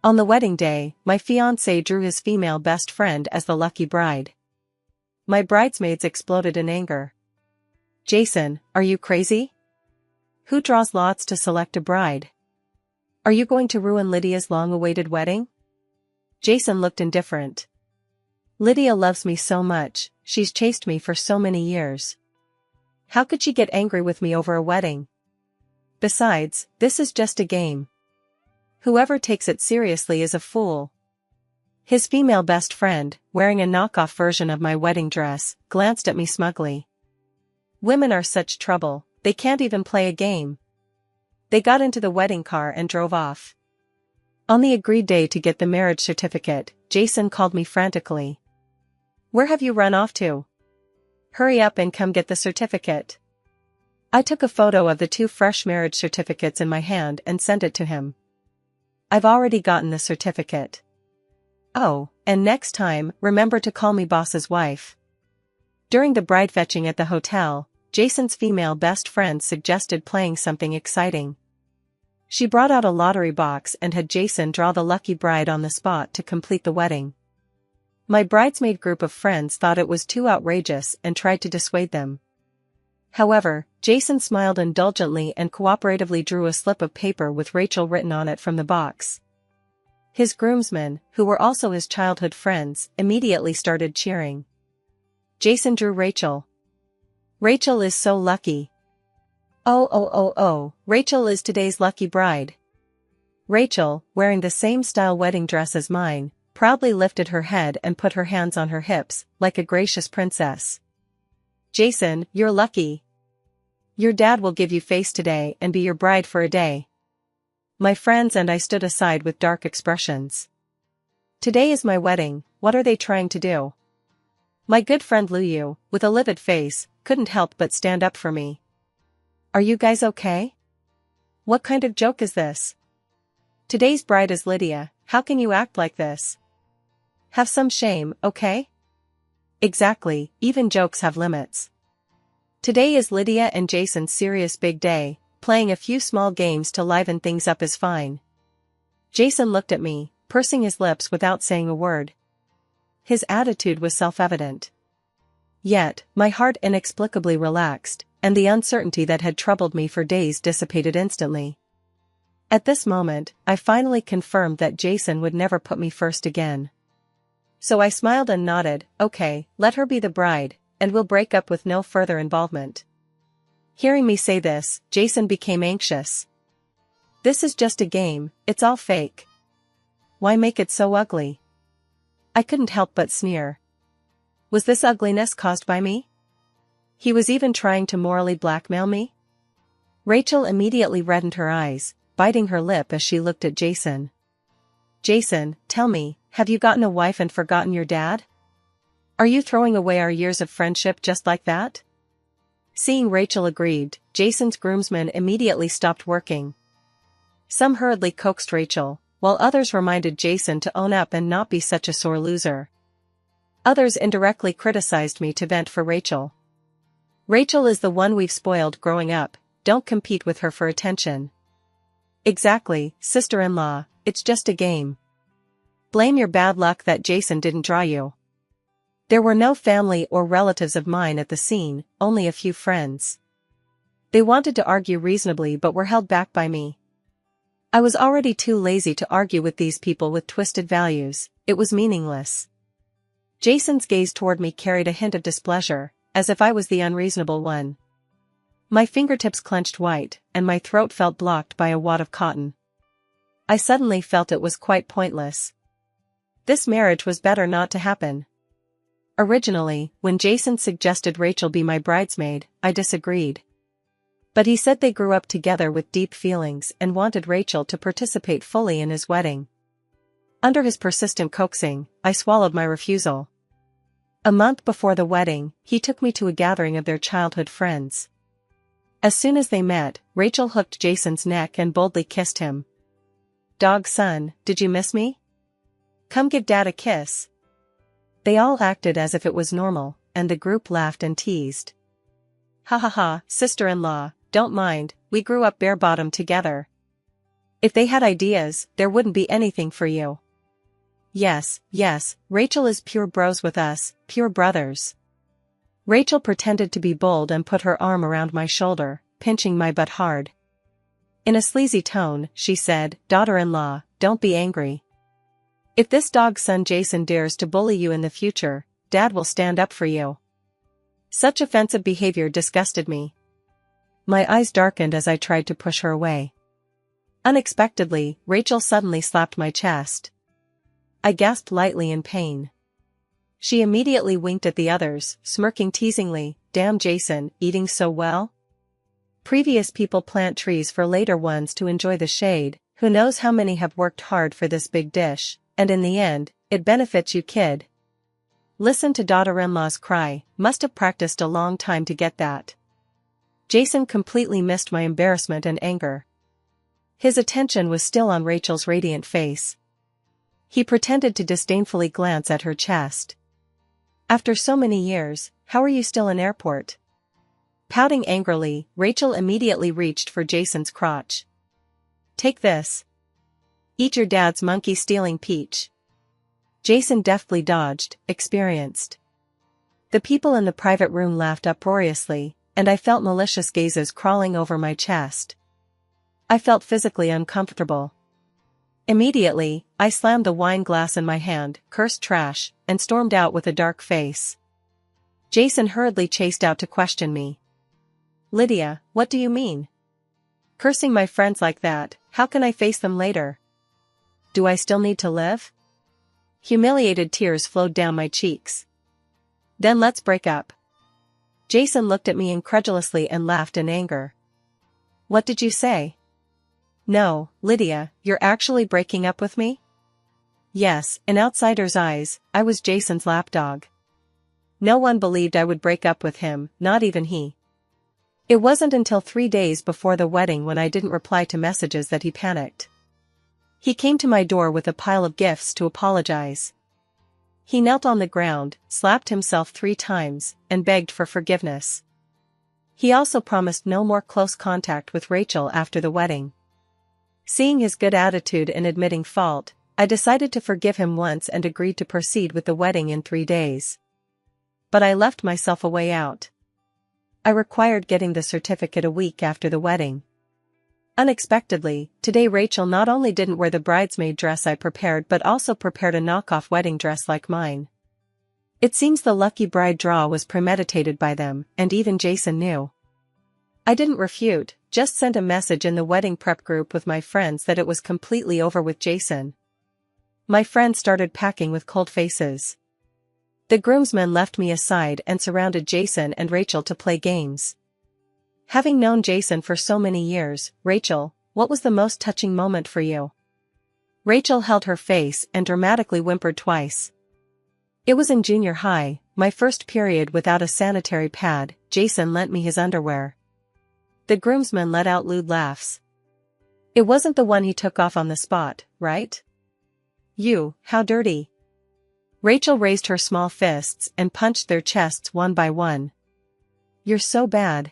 On the wedding day, my fiancé drew his female best friend as the lucky bride. My bridesmaids exploded in anger. Jason, are you crazy? Who draws lots to select a bride? Are you going to ruin Lydia's long-awaited wedding? Jason looked indifferent. Lydia loves me so much, she's chased me for so many years. How could she get angry with me over a wedding? Besides, this is just a game. Whoever takes it seriously is a fool. His female best friend, wearing a knockoff version of my wedding dress, glanced at me smugly. Women are such trouble, they can't even play a game. They got into the wedding car and drove off. On the agreed day to get the marriage certificate, Jason called me frantically. Where have you run off to? Hurry up and come get the certificate. I took a photo of the 2 fresh marriage certificates in my hand and sent it to him. I've already gotten the certificate. Oh, and next time, remember to call me boss's wife. During the bride fetching at the hotel, Jason's female best friend suggested playing something exciting. She brought out a lottery box and had Jason draw the lucky bride on the spot to complete the wedding. My bridesmaid group of friends thought it was too outrageous and tried to dissuade them. However, Jason smiled indulgently and cooperatively drew a slip of paper with Rachel written on it from the box. His groomsmen, who were also his childhood friends, immediately started cheering. Jason drew Rachel. Rachel is so lucky. Oh, Rachel is today's lucky bride. Rachel, wearing the same style wedding dress as mine, proudly lifted her head and put her hands on her hips, like a gracious princess. Jason, you're lucky. Your dad will give you face today and be your bride for a day. My friends and I stood aside with dark expressions. Today is my wedding, what are they trying to do? My good friend Luyu, with a livid face, couldn't help but stand up for me. Are you guys okay? What kind of joke is this? Today's bride is Lydia, how can you act like this? Have some shame, okay? Exactly, even jokes have limits. Today is Lydia and Jason's serious big day, playing a few small games to liven things up is fine. Jason looked at me, pursing his lips without saying a word. His attitude was self-evident. Yet, my heart inexplicably relaxed, and the uncertainty that had troubled me for days dissipated instantly. At this moment, I finally confirmed that Jason would never put me first again. So I smiled and nodded, okay, let her be the bride, and we'll break up with no further involvement. Hearing me say this, Jason became anxious. This is just a game, it's all fake. Why make it so ugly? I couldn't help but sneer. Was this ugliness caused by me? He was even trying to morally blackmail me? Rachel immediately reddened her eyes, biting her lip as she looked at Jason. Jason, tell me, have you gotten a wife and forgotten your dad? Are you throwing away our years of friendship just like that? Seeing Rachel aggrieved, Jason's groomsmen immediately stopped working. Some hurriedly coaxed Rachel, while others reminded Jason to own up and not be such a sore loser. Others indirectly criticized me to vent for Rachel. Rachel is the one we've spoiled growing up, don't compete with her for attention. Exactly, sister-in-law, it's just a game. Blame your bad luck that Jason didn't draw you. There were no family or relatives of mine at the scene, only a few friends. They wanted to argue reasonably but were held back by me. I was already too lazy to argue with these people with twisted values, it was meaningless. Jason's gaze toward me carried a hint of displeasure, as if I was the unreasonable one. My fingertips clenched white, and my throat felt blocked by a wad of cotton. I suddenly felt it was quite pointless. This marriage was better not to happen. Originally, when Jason suggested Rachel be my bridesmaid, I disagreed. But he said they grew up together with deep feelings and wanted Rachel to participate fully in his wedding. Under his persistent coaxing, I swallowed my refusal. A month before the wedding, he took me to a gathering of their childhood friends. As soon as they met, Rachel hooked Jason's neck and boldly kissed him. Dog son, did you miss me? Come give Dad a kiss. They all acted as if it was normal, and the group laughed and teased. Ha ha ha, sister-in-law, don't mind, we grew up bare-bottom together. If they had ideas, there wouldn't be anything for you. Yes, Rachel is pure bros with us, pure brothers. Rachel pretended to be bold and put her arm around my shoulder, pinching my butt hard. In a sleazy tone, she said, "Daughter-in-law, don't be angry. If this dog's son Jason dares to bully you in the future, Dad will stand up for you." Such offensive behavior disgusted me. My eyes darkened as I tried to push her away. Unexpectedly, Rachel suddenly slapped my chest. I gasped lightly in pain. She immediately winked at the others, smirking teasingly, "Damn Jason, eating so well?" Previous people plant trees for later ones to enjoy the shade, who knows how many have worked hard for this big dish, and in the end, it benefits you, kid. Listen to daughter-in-law's cry, must have practiced a long time to get that. Jason completely missed my embarrassment and anger. His attention was still on Rachel's radiant face. He pretended to disdainfully glance at her chest. "After so many years, how are you still in airport?" Pouting angrily, Rachel immediately reached for Jason's crotch. "Take this. Eat your dad's monkey-stealing peach." Jason deftly dodged, experienced. The people in the private room laughed uproariously, and I felt malicious gazes crawling over my chest. I felt physically uncomfortable. Immediately, I slammed the wine glass in my hand, cursed trash, and stormed out with a dark face. Jason hurriedly chased out to question me. "Lydia, what do you mean? Cursing my friends like that, how can I face them later? Do I still need to live?" Humiliated tears flowed down my cheeks. "Then let's break up." Jason looked at me incredulously and laughed in anger. "What did you say? No, Lydia, you're actually breaking up with me?" Yes, in outsiders' eyes, I was Jason's lapdog. No one believed I would break up with him, not even he. It wasn't until 3 days before the wedding when I didn't reply to messages that he panicked. He came to my door with a pile of gifts to apologize. He knelt on the ground, slapped himself 3 times, and begged for forgiveness. He also promised no more close contact with Rachel after the wedding. Seeing his good attitude in admitting fault, I decided to forgive him once and agreed to proceed with the wedding in 3 days. But I left myself a way out. I required getting the certificate a week after the wedding. Unexpectedly, today Rachel not only didn't wear the bridesmaid dress I prepared but also prepared a knockoff wedding dress like mine. It seems the lucky bride draw was premeditated by them, and even Jason knew. I didn't refute, just sent a message in the wedding prep group with my friends that it was completely over with Jason. My friends started packing with cold faces. The groomsmen left me aside and surrounded Jason and Rachel to play games. Having known Jason for so many years, "Rachel, what was the most touching moment for you?" Rachel held her face and dramatically whimpered twice. "It was in junior high, my first period without a sanitary pad. Jason lent me his underwear." The groomsmen let out lewd laughs. "It wasn't the one he took off on the spot, right? You, how dirty." Rachel raised her small fists and punched their chests one by one. "You're so bad."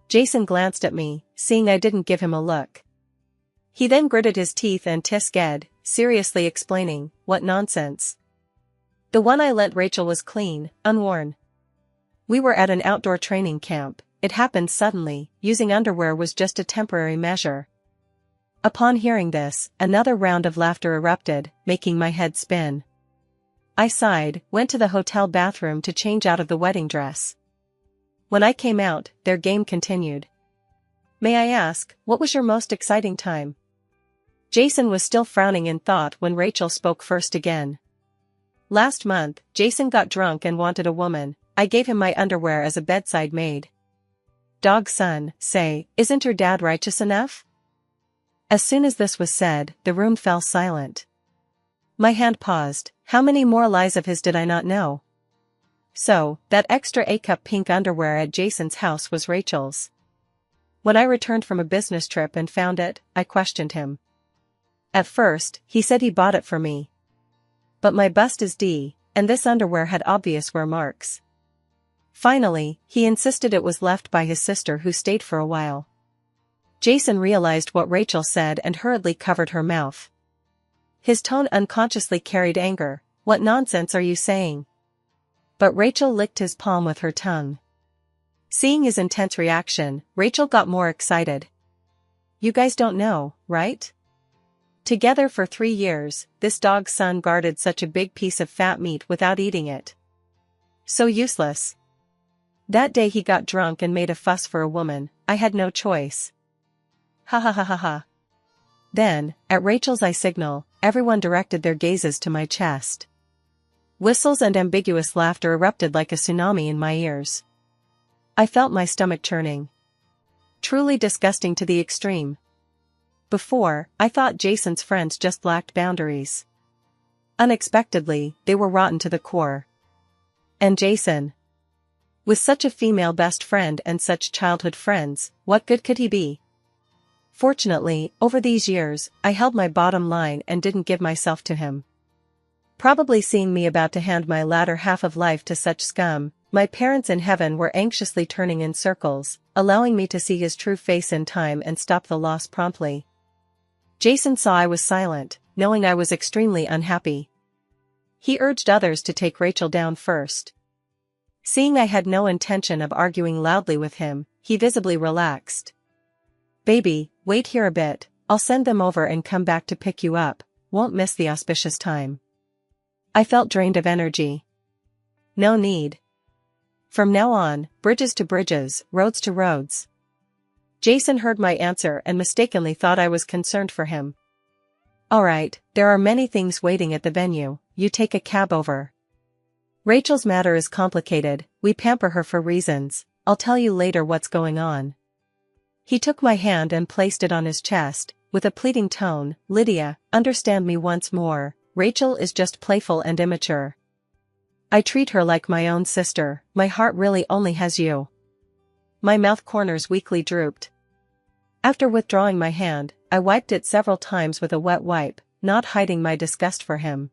Jason glanced at me, seeing I didn't give him a look. He then gritted his teeth and tsked, seriously explaining, "What nonsense. The one I lent Rachel was clean, unworn. We were at an outdoor training camp, it happened suddenly, using underwear was just a temporary measure." Upon hearing this, another round of laughter erupted, making my head spin. I sighed, went to the hotel bathroom to change out of the wedding dress. When I came out, their game continued. "May I ask, what was your most exciting time?" Jason was still frowning in thought when Rachel spoke first again. "Last month, Jason got drunk and wanted a woman. I gave him my underwear as a bedside maid." "Dog son, say, isn't your dad righteous enough?" As soon as this was said, the room fell silent. My hand paused. How many more lies of his did I not know? So, that extra A-cup pink underwear at Jason's house was Rachel's. When I returned from a business trip and found it, I questioned him. At first, he said he bought it for me. But my bust is D, and this underwear had obvious wear marks. Finally, he insisted it was left by his sister who stayed for a while. Jason realized what Rachel said and hurriedly covered her mouth. His tone unconsciously carried anger. "What nonsense are you saying?" But Rachel licked his palm with her tongue. Seeing his intense reaction, Rachel got more excited. "You guys don't know, right? Together for 3 years, this dog's son guarded such a big piece of fat meat without eating it. So useless. That day he got drunk and made a fuss for a woman. I had no choice. Ha ha ha ha ha." Then, at Rachel's eye signal, everyone directed their gazes to my chest. Whistles and ambiguous laughter erupted like a tsunami in my ears. I felt my stomach churning. Truly disgusting to the extreme. Before, I thought Jason's friends just lacked boundaries. Unexpectedly, they were rotten to the core. And Jason? With such a female best friend and such childhood friends, what good could he be? Fortunately, over these years, I held my bottom line and didn't give myself to him. Probably seeing me about to hand my latter half of life to such scum, my parents in heaven were anxiously turning in circles, allowing me to see his true face in time and stop the loss promptly. Jason saw I was silent, knowing I was extremely unhappy. He urged others to take Rachel down first. Seeing I had no intention of arguing loudly with him, he visibly relaxed. "Baby, wait here a bit, I'll send them over and come back to pick you up, won't miss the auspicious time." I felt drained of energy. No need. From now on, bridges to bridges, roads to roads. Jason heard my answer and mistakenly thought I was concerned for him. "Alright, there are many things waiting at the venue, you take a cab over. Rachel's matter is complicated, we pamper her for reasons, I'll tell you later what's going on." He took my hand and placed it on his chest, with a pleading tone. "Lydia, understand me once more, Rachel is just playful and immature. I treat her like my own sister, my heart really only has you." My mouth corners weakly drooped. After withdrawing my hand, I wiped it several times with a wet wipe, not hiding my disgust for him.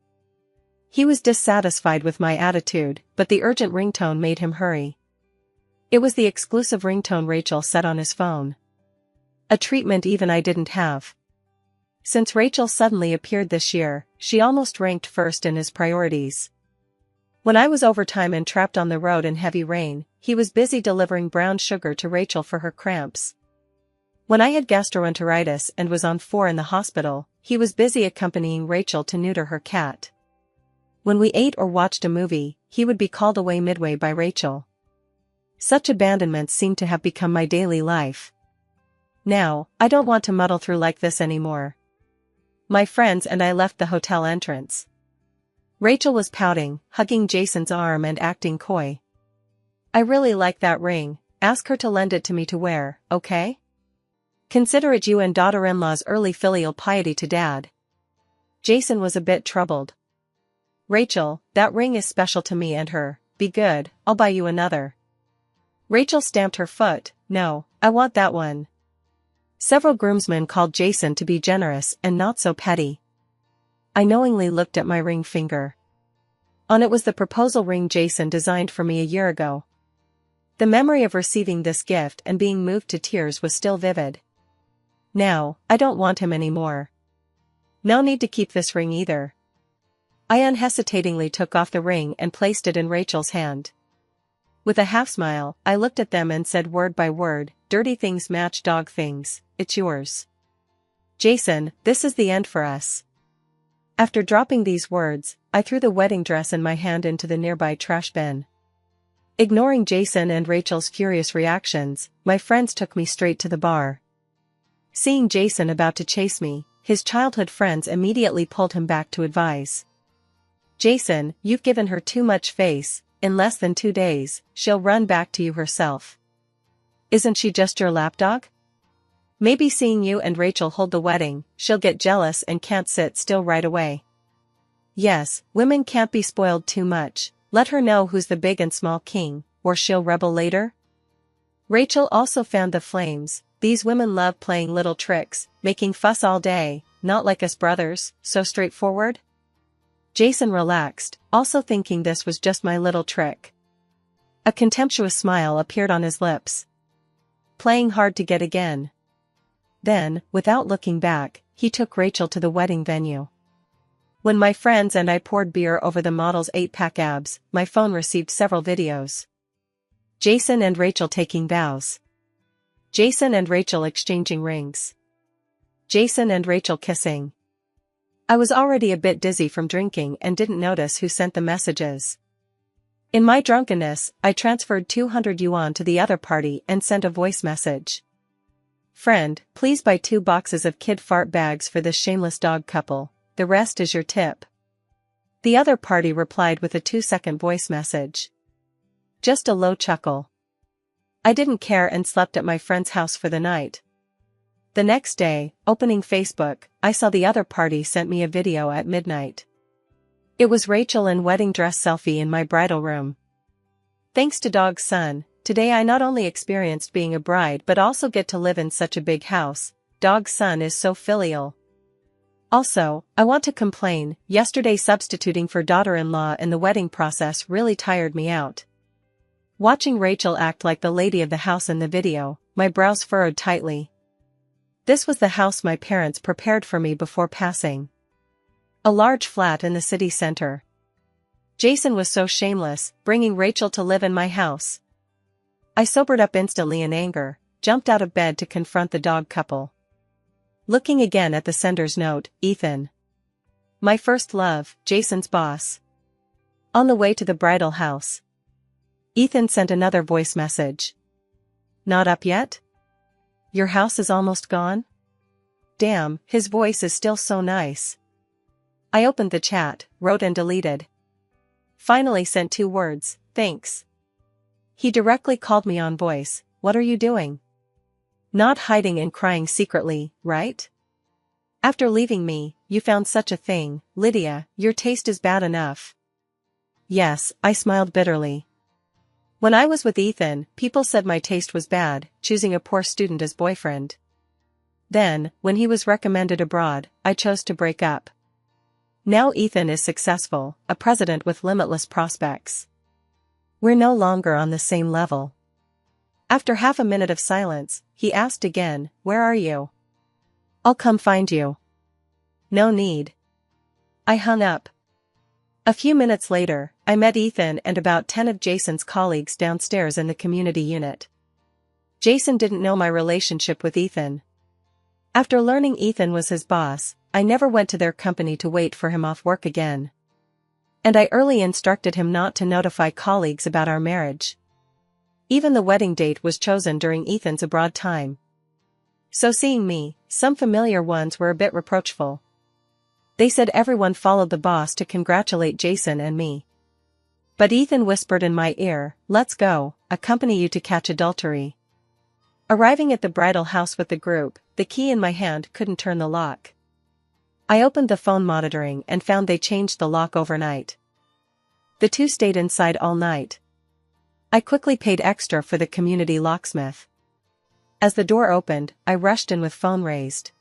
He was dissatisfied with my attitude, but the urgent ringtone made him hurry. It was the exclusive ringtone Rachel set on his phone. A treatment even I didn't have. Since Rachel suddenly appeared this year, she almost ranked first in his priorities. When I was overtime and trapped on the road in heavy rain, he was busy delivering brown sugar to Rachel for her cramps. When I had gastroenteritis and was on 4 in the hospital, he was busy accompanying Rachel to neuter her cat. When we ate or watched a movie, he would be called away midway by Rachel. Such abandonment seemed to have become my daily life. Now, I don't want to muddle through like this anymore. My friends and I left the hotel entrance. Rachel was pouting, hugging Jason's arm and acting coy. "I really like that ring, ask her to lend it to me to wear, okay? Consider it you and daughter-in-law's early filial piety to Dad." Jason was a bit troubled. "Rachel, that ring is special to me and her, be good, I'll buy you another." Rachel stamped her foot. "No, I want that one." Several groomsmen called Jason to be generous and not so petty. I knowingly looked at my ring finger. On it was the proposal ring Jason designed for me a year ago. The memory of receiving this gift and being moved to tears was still vivid. Now, I don't want him anymore. No need to keep this ring either. I unhesitatingly took off the ring and placed it in Rachel's hand. With a half smile, I looked at them and said word by word, "Dirty things match dog things, it's yours. Jason, this is the end for us." After dropping these words, I threw the wedding dress in my hand into the nearby trash bin. Ignoring Jason and Rachel's furious reactions, my friends took me straight to the bar. Seeing Jason about to chase me, his childhood friends immediately pulled him back to advise. "Jason, you've given her too much face, in less than 2 days, she'll run back to you herself. Isn't she just your lapdog? Maybe seeing you and Rachel hold the wedding, she'll get jealous and can't sit still right away. Yes, women can't be spoiled too much, let her know who's the big and small king, or she'll rebel later." Rachel also fanned the flames. "These women love playing little tricks, making fuss all day, not like us brothers, so straightforward." Jason relaxed, also thinking this was just my little trick. A contemptuous smile appeared on his lips. "Playing hard to get again. Then, without looking back, he took Rachel to the wedding venue. When my friends and I poured beer over the model's 8-pack abs, my phone received several videos. Jason and Rachel taking vows. Jason and Rachel exchanging rings. Jason and Rachel kissing. I was already a bit dizzy from drinking and didn't notice who sent the messages. In my drunkenness, I transferred 200 yuan to the other party and sent a voice message. Friend, please buy 2 boxes of kid fart bags for this shameless dog couple, the rest is your tip. The other party replied with a 2-second voice message. Just a low chuckle. I didn't care and slept at my friend's house for the night. The next day, opening Facebook, I saw the other party sent me a video at midnight. It was Rachel in wedding dress selfie in my bridal room. Thanks to Dog's son, today I not only experienced being a bride but also get to live in such a big house. Dog's son is so filial. Also, I want to complain, yesterday substituting for daughter-in-law in the wedding process really tired me out. Watching Rachel act like the lady of the house in the video, my brows furrowed tightly. This was the house my parents prepared for me before passing. A large flat in the city center. Jason was so shameless, bringing Rachel to live in my house. I sobered up instantly in anger, jumped out of bed to confront the dog couple. Looking again at the sender's note, Ethan. My first love, Jason's boss. On the way to the bridal house. Ethan sent another voice message. Not up yet? Your house is almost gone? Damn, his voice is still so nice. I opened the chat, wrote and deleted. Finally sent 2 words, thanks. He directly called me on voice, what are you doing? Not hiding and crying secretly, right? After leaving me, you found such a thing, Lydia, your taste is bad enough. Yes, I smiled bitterly. When I was with Ethan, people said my taste was bad, choosing a poor student as boyfriend. Then, when he was recommended abroad, I chose to break up. Now Ethan is successful, a president with limitless prospects. We're no longer on the same level. After half a minute of silence, he asked again, where are you? I'll come find you. No need. I hung up. A few minutes later, I met Ethan and about 10 of Jason's colleagues downstairs in the community unit. Jason didn't know my relationship with Ethan. After learning Ethan was his boss, I never went to their company to wait for him off work again. And I early instructed him not to notify colleagues about our marriage. Even the wedding date was chosen during Ethan's abroad time. So seeing me, some familiar ones were a bit reproachful. They said everyone followed the boss to congratulate Jason and me. But Ethan whispered in my ear, let's go, accompany you to catch adultery. Arriving at the bridal house with the group, the key in my hand couldn't turn the lock. I opened the phone monitoring and found they changed the lock overnight. The 2 stayed inside all night. I quickly paid extra for the community locksmith. As the door opened, I rushed in with phone raised.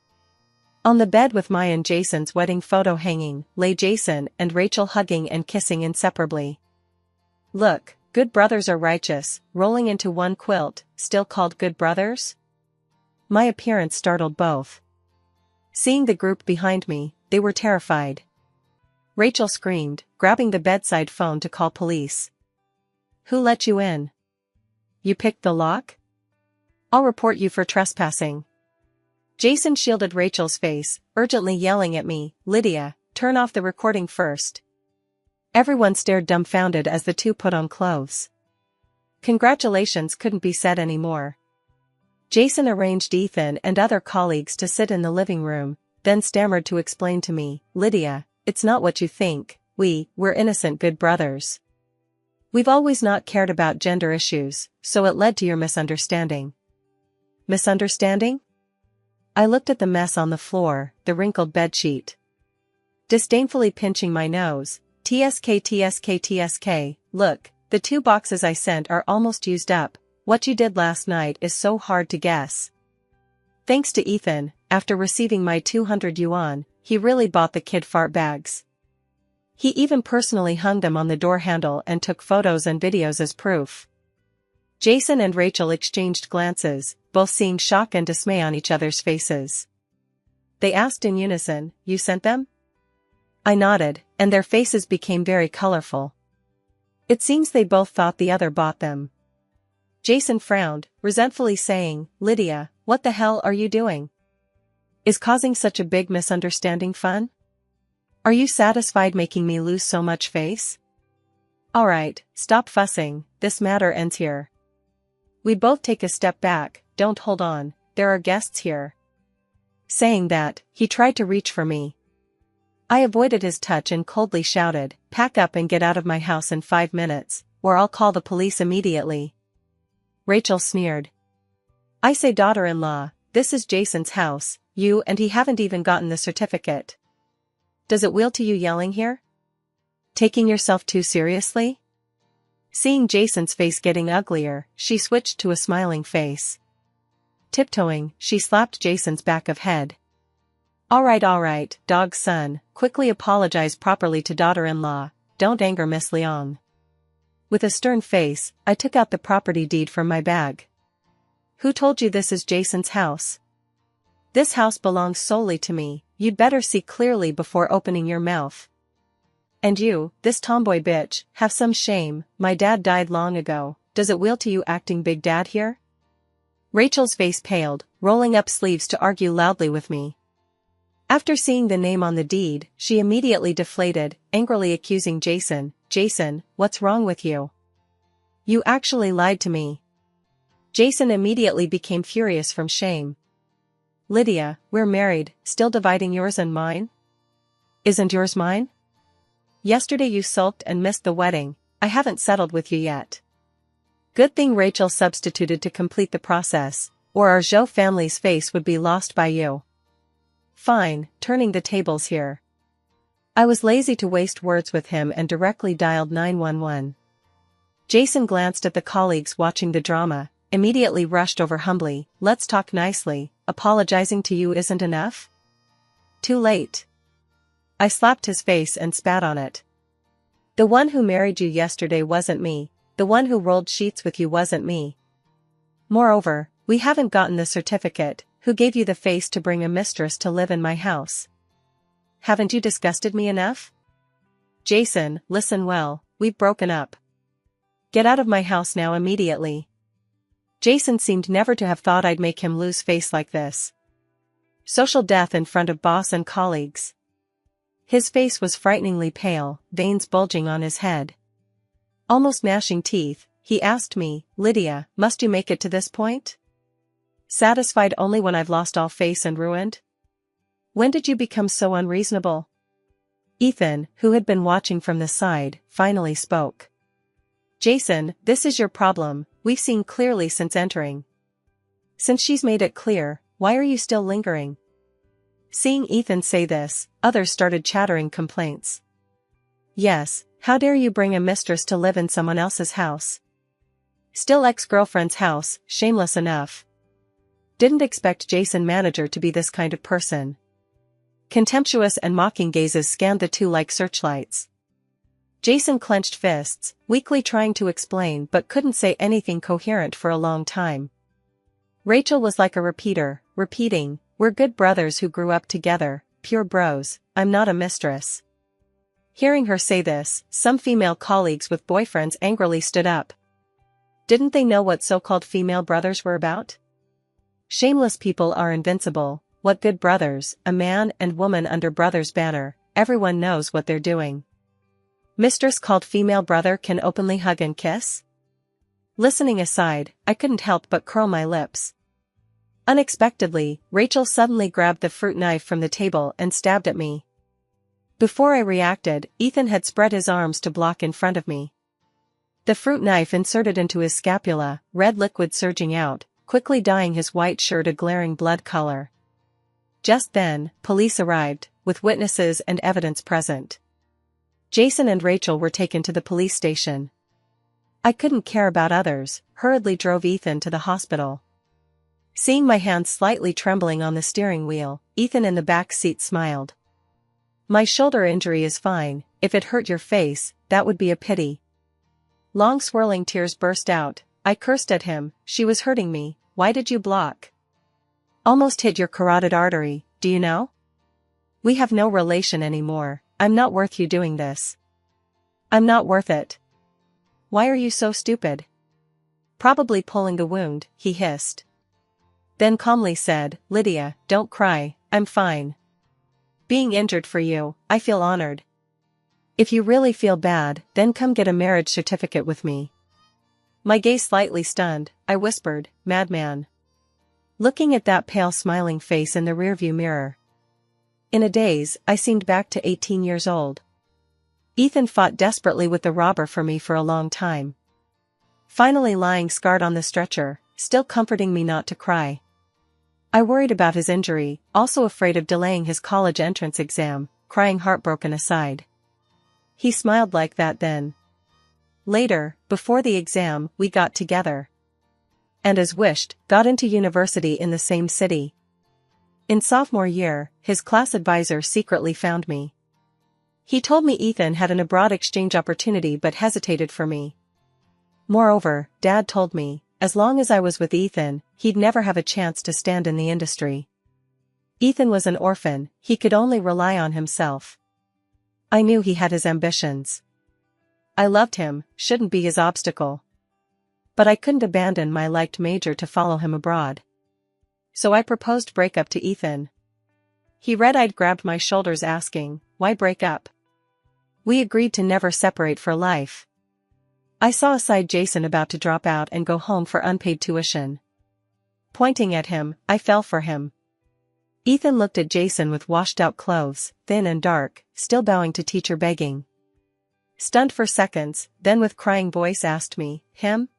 On the bed with my and Jason's wedding photo hanging, lay Jason and Rachel hugging and kissing inseparably. Look, good brothers are righteous, rolling into one quilt, still called good brothers? My appearance startled both. Seeing the group behind me, they were terrified. Rachel screamed, grabbing the bedside phone to call police. Who let you in? You picked the lock? I'll report you for trespassing. Jason shielded Rachel's face, urgently yelling at me, Lydia, turn off the recording first. Everyone stared dumbfounded as the 2 put on clothes. Congratulations couldn't be said anymore. Jason arranged Ethan and other colleagues to sit in the living room, then stammered to explain to me, Lydia, it's not what you think, we're innocent good brothers. We've always not cared about gender issues, so it led to your misunderstanding. Misunderstanding? I looked at the mess on the floor, the wrinkled bedsheet. Disdainfully pinching my nose, TSK, look, the 2 boxes I sent are almost used up, what you did last night is so hard to guess. Thanks to Ethan, after receiving my 200 yuan, he really bought the kid fart bags. He even personally hung them on the door handle and took photos and videos as proof. Jason and Rachel exchanged glances, both seeing shock and dismay on each other's faces. They asked in unison, "You sent them?" I nodded, and their faces became very colorful. It seems they both thought the other bought them. Jason frowned, resentfully saying, "Lydia, what the hell are you doing? Is causing such a big misunderstanding fun? Are you satisfied making me lose so much face? Alright, stop fussing, this matter ends here." We both take a step back. "Don't hold on, there are guests here." Saying that, he tried to reach for me. I avoided his touch and coldly shouted, "Pack up and get out of my house in 5 minutes, or I'll call the police immediately." Rachel sneered. "I say, daughter-in-law, this is Jason's house, you and he haven't even gotten the certificate. Does it wheel to you yelling here? Taking yourself too seriously?" Seeing Jason's face getting uglier, she switched to a smiling face. Tiptoeing, she slapped Jason's back of head. All right, dog's son, quickly apologize properly to daughter-in-law, don't anger Miss Leong." With a stern face, I took out the property deed from my bag. "Who told you this is Jason's house? This house belongs solely to me, you'd better see clearly before opening your mouth. And you, this tomboy bitch, have some shame, my dad died long ago, does it wheel to you acting big dad here?" Rachel's face paled, rolling up sleeves to argue loudly with me. After seeing the name on the deed, she immediately deflated, angrily accusing Jason, "Jason, what's wrong with you? You actually lied to me." Jason immediately became furious from shame. "Lydia, we're married, still dividing yours and mine? Isn't yours mine? Yesterday you sulked and missed the wedding, I haven't settled with you yet." Good thing Rachel substituted to complete the process, or our Zhou family's face would be lost by you. "Fine, turning the tables here." I was lazy to waste words with him and directly dialed 911. Jason glanced at the colleagues watching the drama, immediately rushed over humbly, "Let's talk nicely, apologizing to you isn't enough?" Too late. I slapped his face and spat on it. "The one who married you yesterday wasn't me, the one who rolled sheets with you wasn't me. Moreover, we haven't gotten the certificate, who gave you the face to bring a mistress to live in my house? Haven't you disgusted me enough? Jason, listen well, we've broken up. Get out of my house now immediately." Jason seemed never to have thought I'd make him lose face like this. Social death in front of boss and colleagues. His face was frighteningly pale, veins bulging on his head. Almost gnashing teeth, he asked me, "Lydia, must you make it to this point? Satisfied only when I've lost all face and ruined? When did you become so unreasonable?" Ethan, who had been watching from the side, finally spoke. "Jason, this is your problem, we've seen clearly since entering. Since she's made it clear, why are you still lingering?" Seeing Ethan say this, others started chattering complaints. "Yes, how dare you bring a mistress to live in someone else's house? Still ex-girlfriend's house, shameless enough. Didn't expect Jason manager to be this kind of person." Contemptuous and mocking gazes scanned the two like searchlights. Jason clenched fists, weakly trying to explain but couldn't say anything coherent for a long time. Rachel was like a repeater, repeating, "We're good brothers who grew up together, pure bros, I'm not a mistress." Hearing her say this, some female colleagues with boyfriends angrily stood up. Didn't they know what so-called female brothers were about? Shameless people are invincible, what good brothers, a man and woman under brother's banner, everyone knows what they're doing. Mistress called female brother can openly hug and kiss? Listening aside, I couldn't help but curl my lips. Unexpectedly, Rachel suddenly grabbed the fruit knife from the table and stabbed at me. Before I reacted, Ethan had spread his arms to block in front of me. The fruit knife inserted into his scapula, red liquid surging out, quickly dyeing his white shirt a glaring blood color. Just then, police arrived, with witnesses and evidence present. Jason and Rachel were taken to the police station. I couldn't care about others, hurriedly drove Ethan to the hospital. Seeing my hands slightly trembling on the steering wheel, Ethan in the back seat smiled. "My shoulder injury is fine, if it hurt your face, that would be a pity." Long swirling tears burst out, I cursed at him. She was hurting me. Why did you block? Almost hit your carotid artery, do you know? We have no relation anymore. I'm not worth you doing this. I'm not worth it. Why are you so stupid? Probably pulling the wound, he hissed. Then calmly said, Lydia, don't cry, I'm fine. Being injured for you, I feel honored. If you really feel bad, then come get a marriage certificate with me. My gaze slightly stunned, I whispered, madman. Looking at that pale smiling face in the rearview mirror. In a daze, I seemed back to 18 years old. Ethan fought desperately with the robber for me for a long time. Finally lying scarred on the stretcher, still comforting me not to cry. I worried about his injury, also afraid of delaying his college entrance exam, crying heartbroken aside. He smiled like that then. Later, before the exam, we got together. And as wished, got into university in the same city. In sophomore year, his class advisor secretly found me. He told me Ethan had an abroad exchange opportunity but hesitated for me. Moreover, Dad told me, as long as I was with Ethan, he'd never have a chance to stand in the industry. Ethan was an orphan, he could only rely on himself. I knew he had his ambitions. I loved him, shouldn't be his obstacle. But I couldn't abandon my liked major to follow him abroad. So I proposed breakup to Ethan. He red-eyed grabbed my shoulders asking, why break up? We agreed to never separate for life. I saw aside Jason about to drop out and go home for unpaid tuition. Pointing at him, I fell for him. Ethan looked at Jason with washed-out clothes, thin and dark, still bowing to teacher begging. Stunned for seconds, then with crying voice asked me, him?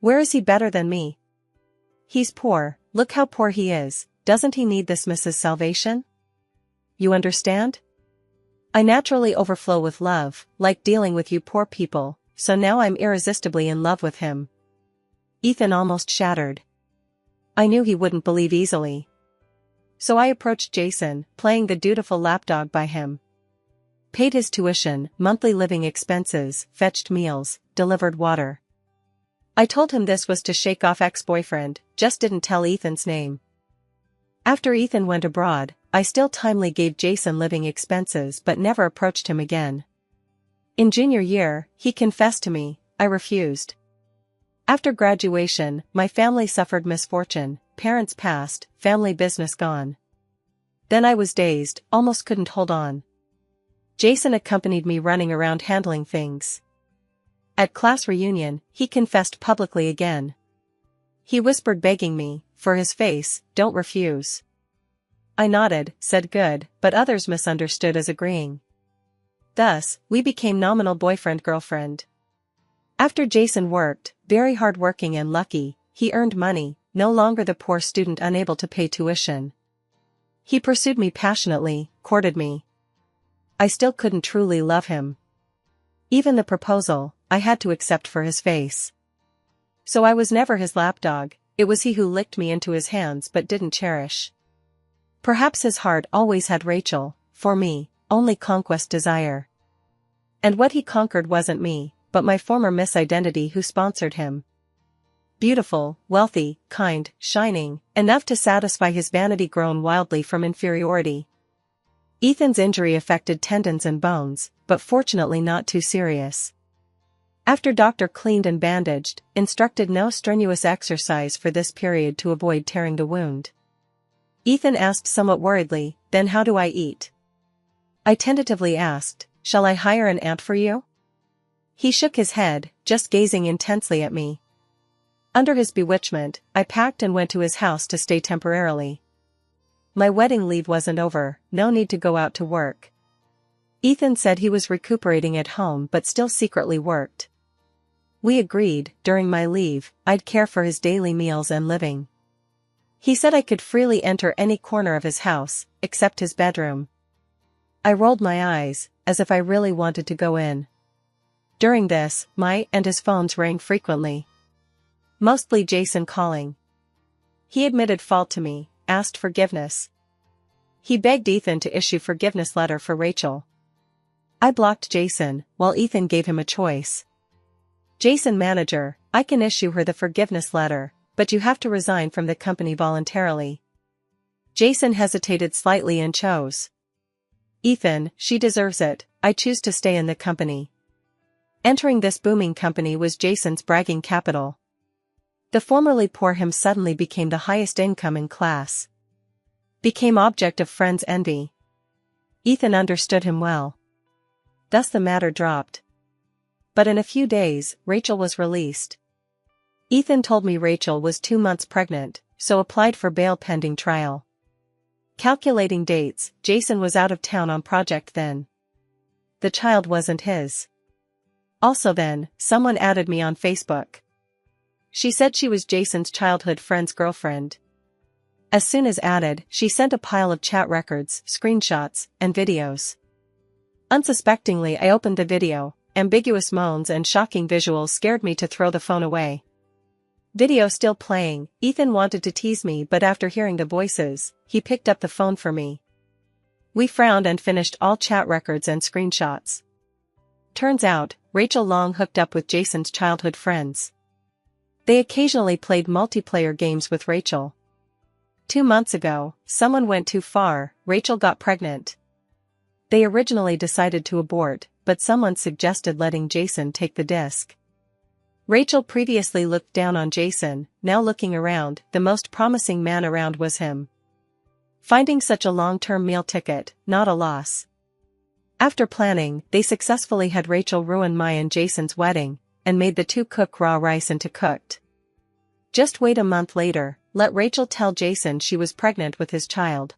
Where is he better than me? He's poor, look how poor he is, doesn't he need this Mrs. Salvation? You understand? I naturally overflow with love, like dealing with you poor people, so now I'm irresistibly in love with him. Ethan almost shattered. I knew he wouldn't believe easily. So I approached Jason, playing the dutiful lapdog by him. Paid his tuition, monthly living expenses, fetched meals, delivered water. I told him this was to shake off ex-boyfriend, just didn't tell Ethan's name. After Ethan went abroad, I still timely gave Jason living expenses but never approached him again. In junior year, he confessed to me, I refused. After graduation, my family suffered misfortune, parents passed, family business gone. Then I was dazed, almost couldn't hold on. Jason accompanied me running around handling things. At class reunion, he confessed publicly again. He whispered begging me, for his face, don't refuse. I nodded, said good, but others misunderstood as agreeing. Thus, we became nominal boyfriend-girlfriend. After Jason worked, very hard-working and lucky, he earned money, no longer the poor student unable to pay tuition. He pursued me passionately, courted me. I still couldn't truly love him. Even the proposal, I had to accept for his face. So I was never his lapdog, it was he who licked me into his hands but didn't cherish. Perhaps his heart always had Rachel, for me, only conquest desire. And what he conquered wasn't me, but my former misidentity who sponsored him. Beautiful, wealthy, kind, shining, enough to satisfy his vanity grown wildly from inferiority. Ethan's injury affected tendons and bones, but fortunately not too serious. After doctor cleaned and bandaged, instructed no strenuous exercise for this period to avoid tearing the wound. Ethan asked somewhat worriedly, then how do I eat? I tentatively asked, shall I hire an aunt for you? He shook his head, just gazing intensely at me. Under his bewitchment, I packed and went to his house to stay temporarily. My wedding leave wasn't over, no need to go out to work. Ethan said he was recuperating at home but still secretly worked. We agreed, during my leave, I'd care for his daily meals and living. He said I could freely enter any corner of his house, except his bedroom. I rolled my eyes, as if I really wanted to go in. During this, my and his phones rang frequently. Mostly Jason calling. He admitted fault to me, asked forgiveness. He begged Ethan to issue forgiveness letter for Rachel. I blocked Jason, while Ethan gave him a choice. Jason manager, I can issue her the forgiveness letter, but you have to resign from the company voluntarily. Jason hesitated slightly and chose. Ethan, she deserves it, I choose to stay in the company. Entering this booming company was Jason's bragging capital. The formerly poor him suddenly became the highest income in class. Became object of friends' envy. Ethan understood him well. Thus the matter dropped. But in a few days, Rachel was released. Ethan told me Rachel was 2 months pregnant, so applied for bail pending trial. Calculating dates, Jason was out of town on project then. The child wasn't his. Also then, someone added me on Facebook. She said she was Jason's childhood friend's girlfriend. As soon as added, she sent a pile of chat records, screenshots, and videos. Unsuspectingly, I opened the video. Ambiguous moans and shocking visuals scared me to throw the phone away. Video still playing, Ethan wanted to tease me, but after hearing the voices, he picked up the phone for me. We frowned and finished all chat records and screenshots. Turns out, Rachel long hooked up with Jason's childhood friends. They occasionally played multiplayer games with Rachel. 2 months ago, someone went too far, Rachel got pregnant. They originally decided to abort, but someone suggested letting Jason take the disc. Rachel previously looked down on Jason, now looking around, the most promising man around was him. Finding such a long-term meal ticket, not a loss. After planning, they successfully had Rachel ruin my and Jason's wedding, and made the 2 cook raw rice into cooked. Just wait a month later, let Rachel tell Jason she was pregnant with his child.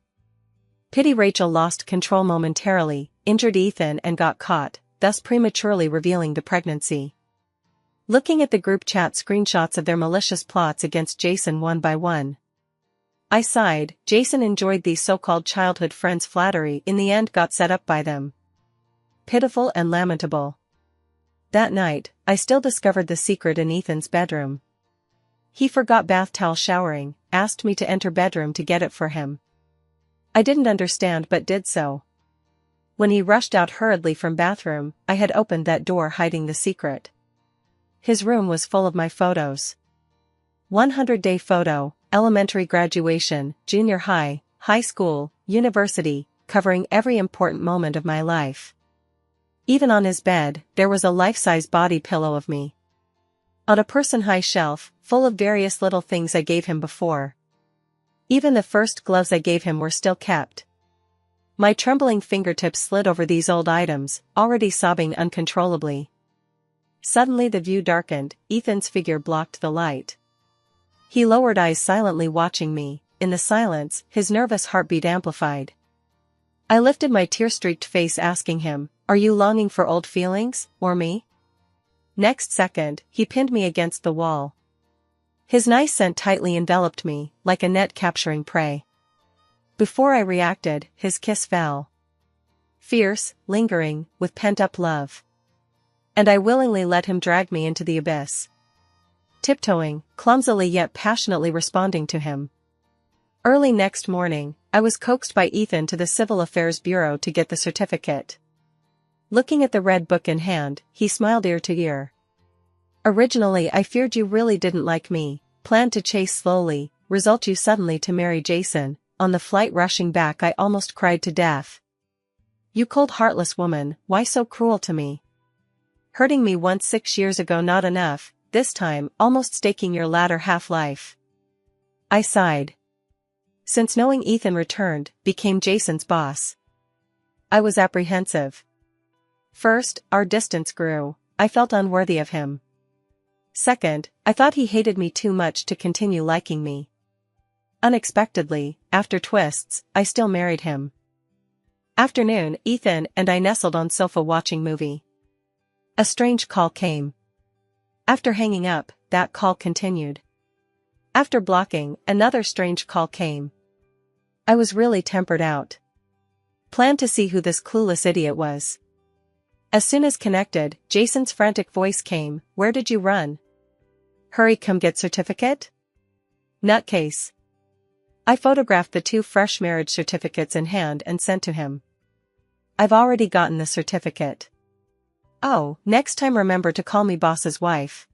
Pity Rachel lost control momentarily, injured Ethan and got caught, thus prematurely revealing the pregnancy. Looking at the group chat screenshots of their malicious plots against Jason one by one, I sighed. Jason enjoyed these so-called childhood friends' flattery, in the end got set up by them. Pitiful and lamentable. That night, I still discovered the secret in Ethan's bedroom. He forgot bath towel showering, asked me to enter bedroom to get it for him. I didn't understand but did so. When he rushed out hurriedly from bathroom, I had opened that door hiding the secret. His room was full of my photos. 100-day photo, elementary graduation, junior high, high school, university, covering every important moment of my life. Even on his bed, there was a life-size body pillow of me. On a person-high shelf, full of various little things I gave him before. Even the first gloves I gave him were still kept. My trembling fingertips slid over these old items, already sobbing uncontrollably. Suddenly the view darkened, Ethan's figure blocked the light. He lowered eyes silently watching me, in the silence, his nervous heartbeat amplified. I lifted my tear-streaked face asking him, "Are you longing for old feelings, or me?" Next second, he pinned me against the wall. His nice scent tightly enveloped me, like a net capturing prey. Before I reacted, his kiss fell. Fierce, lingering, with pent-up love. And I willingly let him drag me into the abyss. Tiptoeing, clumsily yet passionately responding to him. Early next morning, I was coaxed by Ethan to the Civil Affairs Bureau to get the certificate. Looking at the red book in hand, he smiled ear to ear. "Originally I feared you really didn't like me, planned to chase slowly, result you suddenly to marry Jason. On the flight rushing back I almost cried to death. You cold heartless woman, why so cruel to me? Hurting me once 6 years ago not enough, this time almost staking your latter half-life." I sighed. Since knowing Ethan returned, became Jason's boss, I was apprehensive. First, our distance grew, I felt unworthy of him. Second, I thought he hated me too much to continue liking me. Unexpectedly, after twists, I still married him. Afternoon, Ethan and I nestled on sofa watching movie. A strange call came. After hanging up, that call continued. After blocking, another strange call came. I was really tempered out. Planned to see who this clueless idiot was. As soon as connected, Jason's frantic voice came, "Where did you run? Hurry, come get certificate?" Nutcase. I photographed the 2 fresh marriage certificates in hand and sent to him. "I've already gotten the certificate." "Oh, next time remember to call me boss's wife."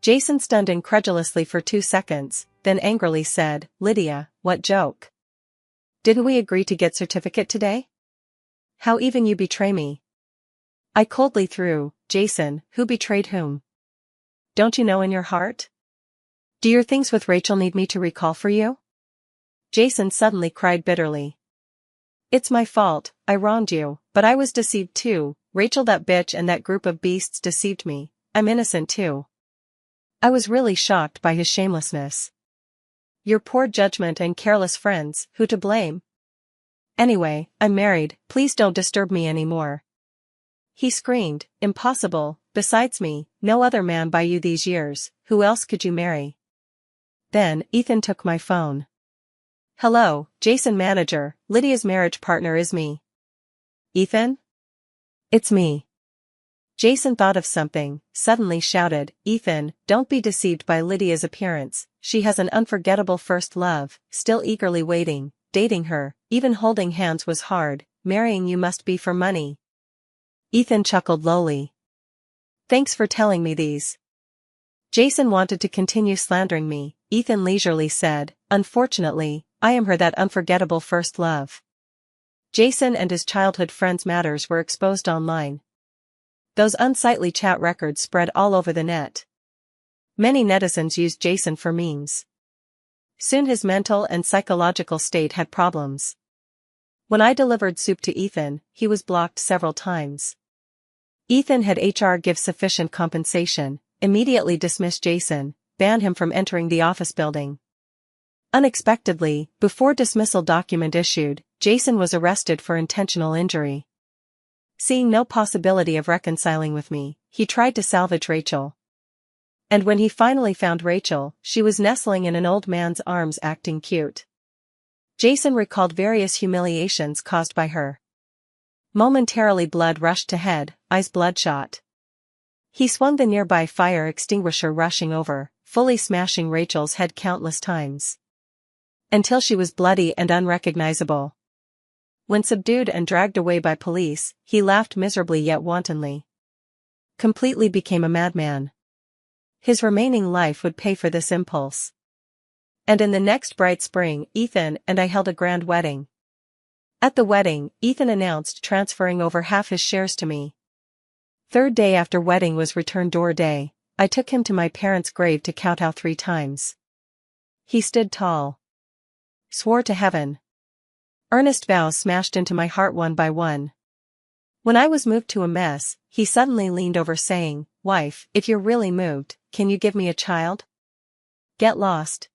Jason stunned incredulously for 2 seconds, then angrily said, "Lydia, what joke? Didn't we agree to get certificate today? How even you betray me?" I coldly threw, "Jason, who betrayed whom? Don't you know in your heart? Do your things with Rachel need me to recall for you?" Jason suddenly cried bitterly. "It's my fault, I wronged you, but I was deceived too. Rachel, that bitch, and that group of beasts deceived me. I'm innocent too." I was really shocked by his shamelessness. "Your poor judgment and careless friends, who to blame? Anyway, I'm married, please don't disturb me anymore." He screamed, "Impossible, besides me, no other man by you these years, who else could you marry?" Then, Ethan took my phone. "Hello, Jason, manager, Lydia's marriage partner is me." "Ethan?" "It's me." Jason thought of something, suddenly shouted, "Ethan, don't be deceived by Lydia's appearance. She has an unforgettable first love, still eagerly waiting, dating her, even holding hands was hard, marrying you must be for money." Ethan chuckled lowly. "Thanks for telling me these." Jason wanted to continue slandering me. Ethan leisurely said, "Unfortunately, I am her that unforgettable first love." Jason and his childhood friends' matters were exposed online. Those unsightly chat records spread all over the net. Many netizens used Jason for memes. Soon his mental and psychological state had problems. When I delivered soup to Ethan, he was blocked several times. Ethan had HR give sufficient compensation, immediately dismiss Jason, ban him from entering the office building. Unexpectedly, before dismissal document issued, Jason was arrested for intentional injury. Seeing no possibility of reconciling with me, he tried to salvage Rachel. And when he finally found Rachel, she was nestling in an old man's arms acting cute. Jason recalled various humiliations caused by her. Momentarily blood rushed to head, eyes bloodshot. He swung the nearby fire extinguisher rushing over, fully smashing Rachel's head countless times. Until she was bloody and unrecognizable. When subdued and dragged away by police, he laughed miserably yet wantonly. Completely became a madman. His remaining life would pay for this impulse. And in the next bright spring, Ethan and I held a grand wedding. At the wedding, Ethan announced transferring over half his shares to me. Third day after wedding was return door day. I took him to my parents' grave to kowtow 3 times. He stood tall. Swore to heaven. Earnest vows smashed into my heart one by one. When I was moved to a mess, he suddenly leaned over saying, "Wife, if you're really moved, can you give me a child?" Get lost.